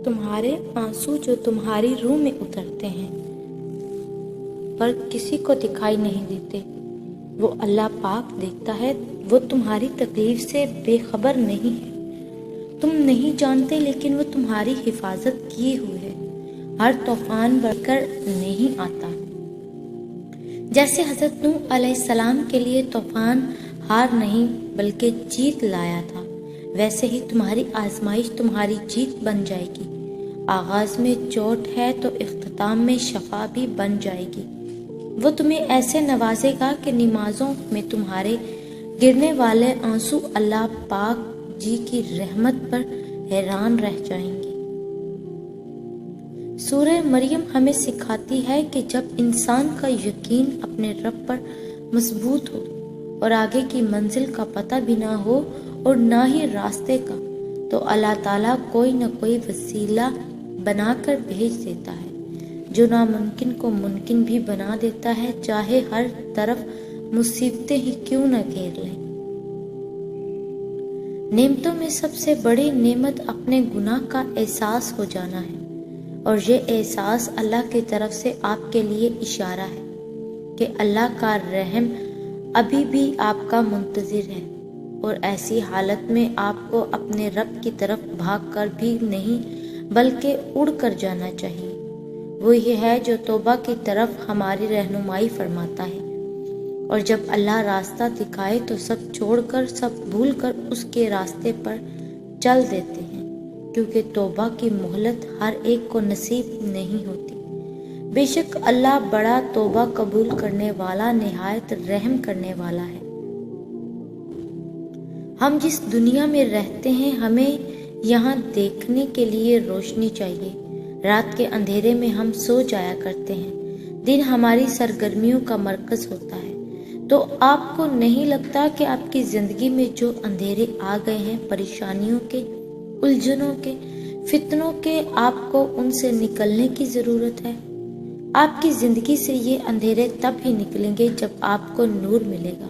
تمہارے آنسو جو تمہاری روح میں اترتے ہیں پر کسی کو دکھائی نہیں دیتے، وہ اللہ پاک دیکھتا ہے۔ وہ تمہاری تکلیف سے بے خبر نہیں ہے، تم نہیں جانتے، لیکن وہ تمہاری حفاظت کیے ہوئے ہے۔ ہر طوفان بڑھ کر نہیں آتا۔ جیسے حضرت نوح علیہ السلام کے لیے طوفان ہار نہیں بلکہ جیت لایا تھا، ویسے ہی تمہاری آزمائش تمہاری جیت بن جائے گی۔ آغاز میں چوٹ ہے تو اختتام میں شفا بھی بن جائے گی۔ وہ تمہیں ایسے نوازے گا کہ نمازوں میں تمہارے گرنے والے آنسو اللہ پاک جی کی رحمت پر حیران رہ جائیں گے۔ سورہ مریم ہمیں سکھاتی ہے کہ جب انسان کا یقین اپنے رب پر مضبوط ہو اور آگے کی منزل کا پتہ بھی نہ ہو اور نہ ہی راستے کا، تو اللہ تعالیٰ کوئی نہ کوئی وسیلہ بنا کر بھیج دیتا ہے جو ناممکن کو ممکن بھی بنا دیتا ہے، چاہے ہر طرف مصیبتیں ہی کیوں نہ گھیر لیں۔ نعمتوں میں سب سے بڑی نعمت اپنے گناہ کا احساس ہو جانا ہے، اور یہ احساس اللہ کی طرف سے آپ کے لیے اشارہ ہے کہ اللہ کا رحم ابھی بھی آپ کا منتظر ہے، اور ایسی حالت میں آپ کو اپنے رب کی طرف بھاگ کر بھی نہیں بلکہ اڑ کر جانا چاہیے۔ وہ یہ ہے جو توبہ کی طرف ہماری رہنمائی فرماتا ہے، اور جب اللہ راستہ دکھائے تو سب چھوڑ کر، سب بھول کر اس کے راستے پر چل دیتے ہیں، کیونکہ توبہ کی مہلت ہر ایک کو نصیب نہیں ہوتی۔ بے شک اللہ بڑا توبہ قبول کرنے والا، نہایت رحم کرنے والا ہے۔ ہم جس دنیا میں رہتے ہیں ہمیں یہاں دیکھنے کے لیے روشنی چاہیے۔ رات کے اندھیرے میں ہم سو جایا کرتے ہیں، دن ہماری سرگرمیوں کا مرکز ہوتا ہے۔ تو آپ کو نہیں لگتا کہ آپ کی زندگی میں جو اندھیرے آ گئے ہیں، پریشانیوں کے، الجھنوں کے، فتنوں کے، آپ کو ان سے نکلنے کی ضرورت ہے؟ آپ کی زندگی سے یہ اندھیرے تب ہی نکلیں گے جب آپ کو نور ملے گا،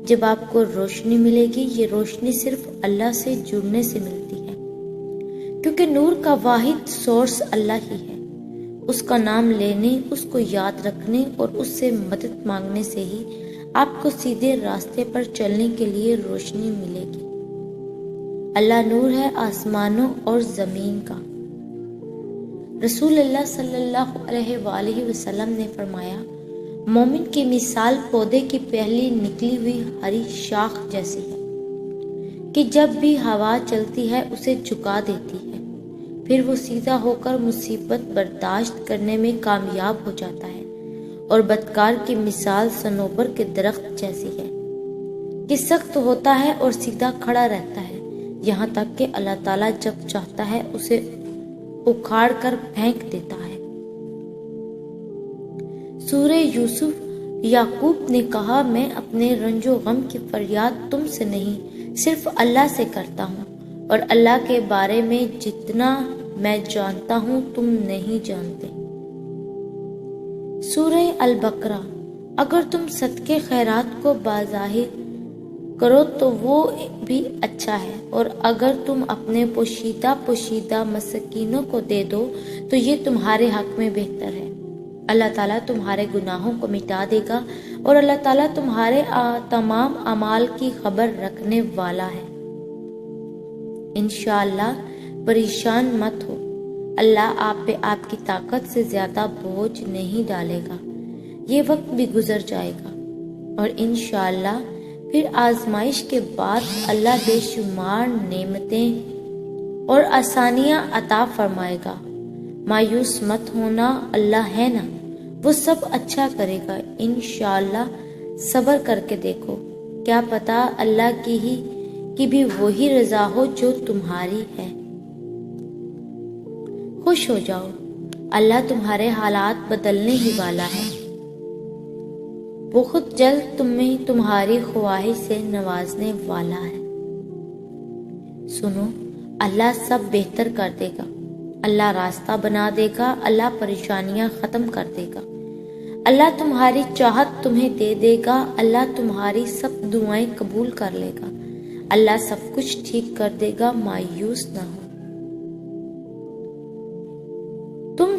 جب آپ کو روشنی ملے گی۔ یہ روشنی صرف اللہ سے جڑنے سے ملتی ہے، کیونکہ نور کا واحد سورس اللہ ہی ہے۔ اس کا نام لینے، اس کو یاد رکھنے اور اس سے مدد مانگنے سے ہی آپ کو سیدھے راستے پر چلنے کے لیے روشنی ملے گی۔ اللہ نور ہے آسمانوں اور زمین کا۔ رسول اللہ صلی اللہ علیہ وآلہ وسلم نے فرمایا، مومن کی مثال پودے کی پہلی نکلی ہوئی ہری شاخ جیسی ہے کہ جب بھی ہوا چلتی ہے اسے جھکا دیتی ہے، پھر وہ سیدھا ہو کر مصیبت برداشت کرنے میں کامیاب ہو جاتا ہے۔ اور بدکار کی مثال صنوبر کے درخت جیسی ہے کہ سخت ہوتا ہے اور سیدھا کھڑا رہتا ہے، یہاں تک کہ اللہ تعالیٰ جب چاہتا ہے اسے اکھاڑ کر پھینک دیتا ہے۔ سورہ یوسف یعقوب نے کہا، میں اپنے رنج و غم کی فریاد تم سے نہیں، صرف اللہ سے کرتا ہوں، اور اللہ کے بارے میں جتنا میں جانتا ہوں تم نہیں جانتے۔ سورہ البقرہ، اگر تم صدقے خیرات کو بظاہر کرو تو وہ بھی اچھا ہے، اور اگر تم اپنے پوشیدہ مسکینوں کو دے دو تو یہ تمہارے حق میں بہتر ہے۔ اللہ تعالیٰ تمہارے گناہوں کو مٹا دے گا، اور اللہ تعالیٰ تمہارے تمام اعمال کی خبر رکھنے والا ہے۔ انشاءاللہ پریشان مت ہو، اللہ آپ پہ آپ کی طاقت سے زیادہ بوجھ نہیں ڈالے گا۔ یہ وقت بھی گزر جائے گا، اور انشاءاللہ پھر آزمائش کے بعد اللہ بے شمار نعمتیں اور آسانیاں عطا فرمائے گا۔ مایوس مت ہونا، اللہ ہے نا، وہ سب اچھا کرے گا۔ انشاءاللہ صبر کر کے دیکھو، کیا پتہ اللہ کی بھی وہی رضا ہو جو تمہاری ہے۔ خوش ہو جاؤ، اللہ تمہارے حالات بدلنے ہی والا ہے۔ بہت جلد تمہیں تمہاری خواہش سے نوازنے والا ہے۔ سنو، اللہ سب بہتر کر دے گا، اللہ راستہ بنا دے گا، اللہ پریشانیاں ختم کر دے گا، اللہ تمہاری چاہت تمہیں دے دے گا، اللہ تمہاری سب دعائیں قبول کر لے گا، اللہ سب کچھ ٹھیک کر دے گا۔ مایوس نہ ہو۔